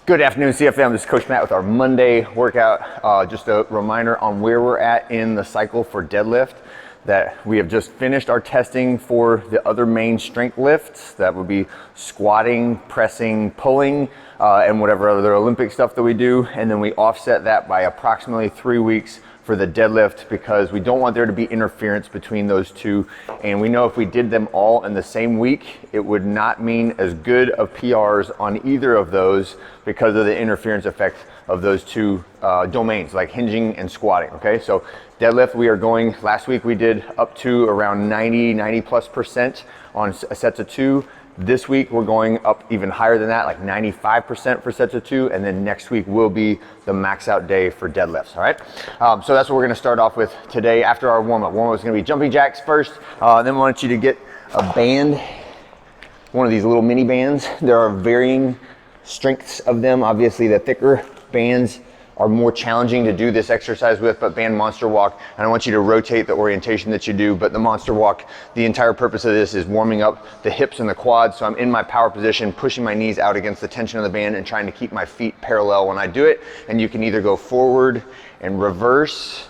Good afternoon, CFM. This is Coach Matt with our Monday workout. Just a reminder on where we're at in the cycle for deadlift, that we have just finished our testing for the other main strength lifts. That would be squatting, pressing, pulling, and whatever other Olympic stuff that we do. And then we offset that by approximately 3 weeks for the deadlift, because we don't want there to be interference between those two. And we know if we did them all in the same week, it would not mean as good of PRs on either of those because of the interference effect of those two domains, like hinging and squatting, okay? So deadlift, we are going, last week we did up to around 90+% on sets of 2. This week we're going up even higher than that, like 95% for sets of 2, and then next week will be the max out day for deadlifts, all right? So that's what we're gonna start off with today after our warm-up. Warm-up is gonna be jumping jacks first, then we want you to get a band, one of these little mini bands. There are varying strengths of them. Obviously the thicker bands are more challenging to do this exercise with, but band monster walk, and I want you to rotate the orientation that you do, but the monster walk, the entire purpose of this is warming up the hips and the quads, so I'm in my power position, pushing my knees out against the tension of the band and trying to keep my feet parallel when I do it. And you can either go forward and reverse,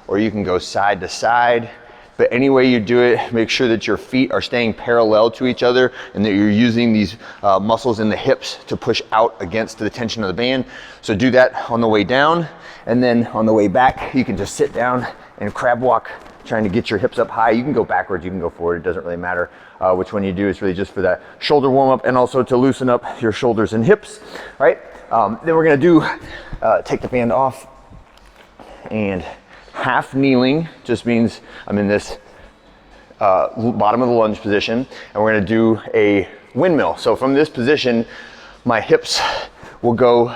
or you can go side to side. But any way you do it, make sure that your feet are staying parallel to each other and that you're using these muscles in the hips to push out against the tension of the band. So do that on the way down, and then on the way back, you can just sit down and crab walk, trying to get your hips up high. You can go backwards, you can go forward, it doesn't really matter which one you do. It's really just for that shoulder warm up and also to loosen up your shoulders and hips, right? Then we're gonna do, take the band off, and half kneeling just means I'm in this bottom of the lunge position, and we're gonna do a windmill. So from this position, my hips will go,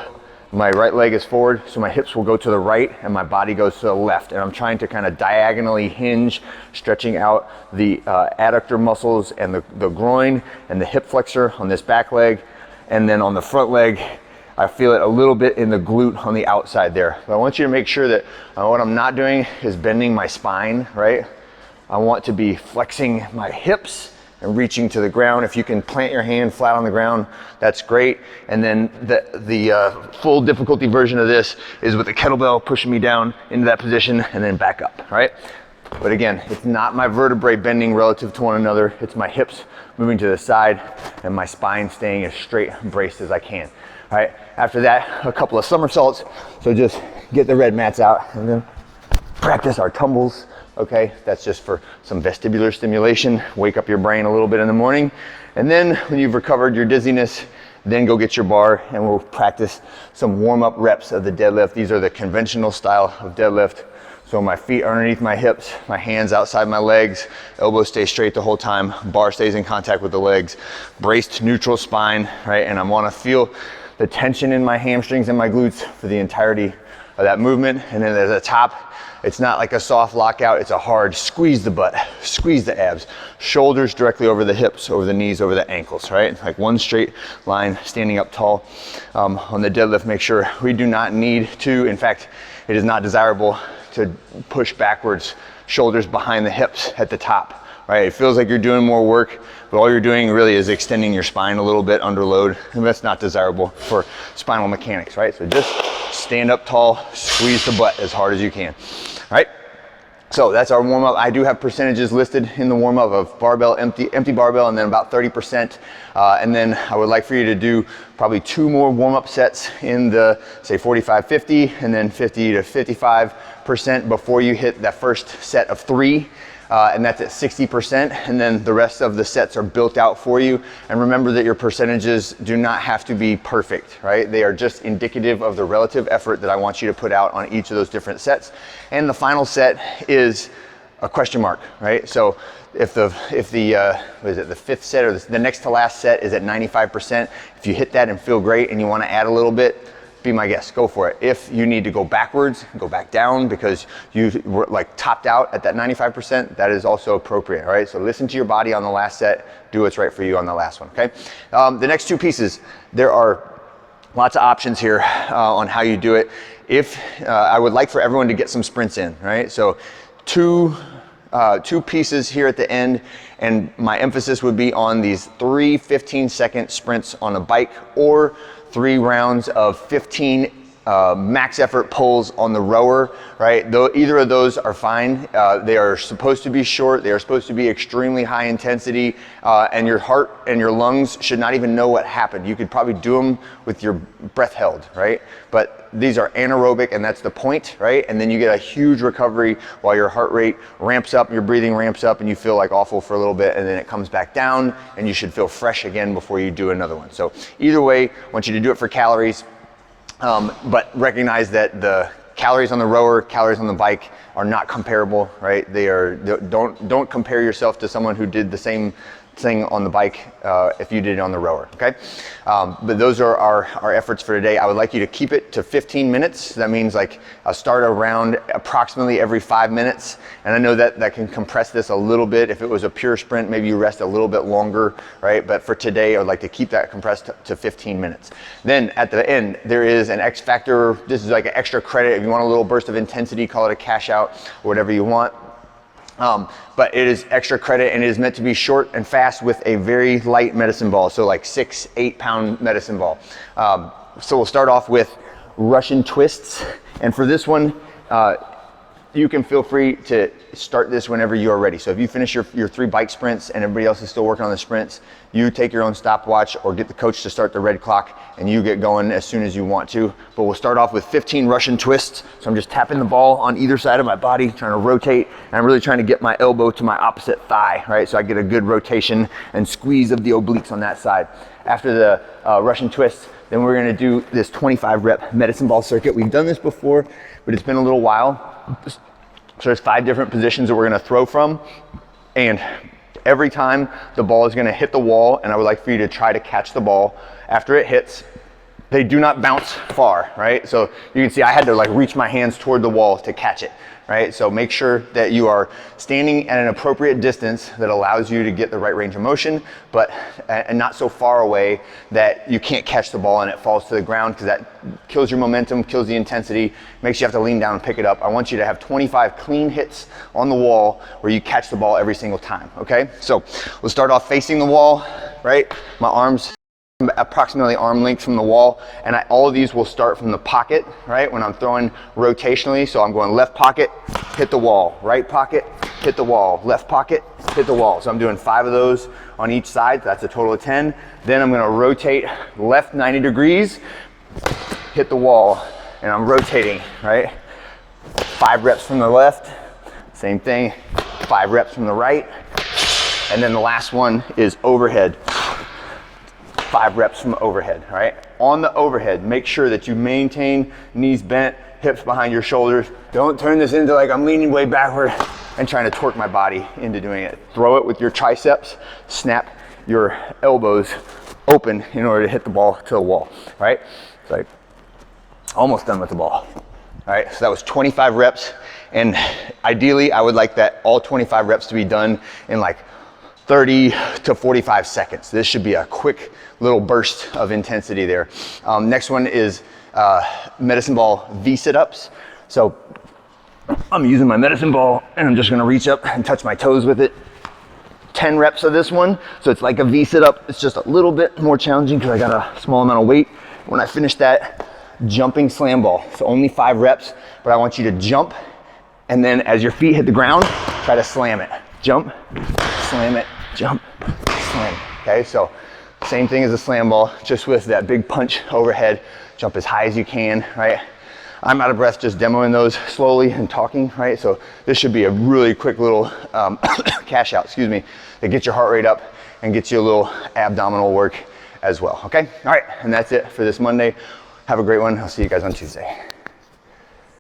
my right leg is forward, so my hips will go to the right and my body goes to the left. And I'm trying to kind of diagonally hinge, stretching out the adductor muscles and the groin and the hip flexor on this back leg. And then on the front leg, I feel it a little bit in the glute on the outside there. But I want you to make sure that what I'm not doing is bending my spine, right? I want to be flexing my hips and reaching to the ground. If you can plant your hand flat on the ground, that's great. And then the full difficulty version of this is with the kettlebell pushing me down into that position and then back up, right? But again, it's not my vertebrae bending relative to one another. It's my hips moving to the side and my spine staying as straight and braced as I can. All right, after that, a couple of somersaults. So just get the red mats out and then practice our tumbles, okay? That's just for some vestibular stimulation, wake up your brain a little bit in the morning. And then when you've recovered your dizziness, then go get your bar and we'll practice some warm-up reps of the deadlift. These are the conventional style of deadlift. So my feet are underneath my hips, my hands outside my legs, elbows stay straight the whole time, bar stays in contact with the legs, braced neutral spine, right? And I wanna feel the tension in my hamstrings and my glutes for the entirety of that movement. And then at the top, it's not like a soft lockout, it's a hard squeeze the butt, squeeze the abs, shoulders directly over the hips, over the knees, over the ankles, right? Like one straight line, standing up tall. On the deadlift, make sure we do not need to, in fact, it is not desirable to push backwards, shoulders behind the hips at the top, right? It feels like you're doing more work, but all you're doing really is extending your spine a little bit under load, and that's not desirable for spinal mechanics, right? So just stand up tall, squeeze the butt as hard as you can, right? So that's our warm-up. I do have percentages listed in the warm-up of barbell, empty barbell, and then about 30%. And then I would like for you to do probably 2 more warm-up sets in the, say, 45-50, and then 50 to 55% before you hit that first set of 3. And that's at 60%, and then the rest of the sets are built out for you. And remember that your percentages do not have to be perfect, right? They are just indicative of the relative effort that I want you to put out on each of those different sets. And the final set is a question mark, right? So if the what is it, the 5th set or the next to last set is at 95%, if you hit that and feel great and you want to add a little bit, be my guest, go for it. If you need to go backwards, go back down because you were like topped out at that 95%, that is also appropriate, all right? So listen to your body on the last set, do what's right for you on the last one, okay? The next 2 pieces, there are lots of options here on how you do it. If I would like for everyone to get some sprints in, right? So two pieces here at the end, and my emphasis would be on these 3 15-second sprints on a bike or 3 rounds of 15 max effort pulls on the rower, right? Though either of those are fine. They are supposed to be short. They are supposed to be extremely high intensity, and your heart and your lungs should not even know what happened. You could probably do them with your breath held, right? But these are anaerobic, and that's the point, right? And then you get a huge recovery while your heart rate ramps up, your breathing ramps up, and you feel like awful for a little bit, and then it comes back down, and you should feel fresh again before you do another one. So either way, I want you to do it for calories. But recognize that the calories on the rower, calories on the bike are not comparable, right? Don't compare yourself to someone who did the same thing on the bike if you did it on the rower, okay? But those are our efforts for today. I would like you to keep it to 15 minutes. That means like I'll start around approximately every 5 minutes. And I know that can compress this a little bit. If it was a pure sprint, maybe you rest a little bit longer, right? But for today, I would like to keep that compressed to 15 minutes. Then at the end, there is an X factor. This is like an extra credit. If you want a little burst of intensity, call it a cash out or whatever you want. But it is extra credit, and it is meant to be short and fast with a very light medicine ball. So like 6-8 pound medicine ball. So we'll start off with Russian twists. And for this one, you can feel free to start this whenever you are ready. So if you finish your 3 bike sprints and everybody else is still working on the sprints, you take your own stopwatch or get the coach to start the red clock and you get going as soon as you want to. But we'll start off with 15 Russian twists. So I'm just tapping the ball on either side of my body, trying to rotate. And I'm really trying to get my elbow to my opposite thigh, right? So I get a good rotation and squeeze of the obliques on that side. After the Russian twists, then we're gonna do this 25 rep medicine ball circuit. We've done this before, but it's been a little while. So there's 5 different positions that we're gonna throw from. And every time the ball is gonna hit the wall, and I would like for you to try to catch the ball. After it hits, they do not bounce far, right? So you can see I had to like reach my hands toward the wall to catch it, right? So make sure that you are standing at an appropriate distance that allows you to get the right range of motion, but and not so far away that you can't catch the ball and it falls to the ground, because that kills your momentum, kills the intensity, makes you have to lean down and pick it up. I want you to have 25 clean hits on the wall where you catch the ball every single time, okay? So we'll start off facing the wall, right? My arms approximately arm length from the wall, and all of these will start from the pocket, right? When I'm throwing rotationally, so I'm going left pocket, hit the wall, right pocket, hit the wall, left pocket, hit the wall. So I'm doing 5 of those on each side. That's a total of 10. Then I'm gonna rotate left 90 degrees, hit the wall, and I'm rotating, right? 5 reps from the left, same thing, 5 reps from the right. And then the last one is overhead. 5 reps from overhead, right? On the overhead, make sure that you maintain knees bent, hips behind your shoulders. Don't turn this into like I'm leaning way backward and trying to torque my body into doing it. Throw it with your triceps, snap your elbows open in order to hit the ball to the wall, right? It's like almost done with the ball, all right? So that was 25 reps, and ideally I would like that all 25 reps to be done in like 30 to 45 seconds. This should be a quick little burst of intensity there. Next one is medicine ball V sit-ups. So I'm using my medicine ball and I'm just gonna reach up and touch my toes with it. 10 reps of this one. So it's like a V sit-up. It's just a little bit more challenging because I got a small amount of weight. When I finish that, jumping slam ball. So only 5 reps, but I want you to jump, and then as your feet hit the ground, try to slam it. Jump, slam it, jump, slam it. Okay, so same thing as a slam ball, just with that big punch overhead. Jump as high as you can, right? I'm out of breath just demoing those slowly and talking, right? So this should be a really quick little cash out, excuse me, that gets your heart rate up and gets you a little abdominal work as well, okay? All right, and that's it for this Monday. Have a great one. I'll see you guys on Tuesday.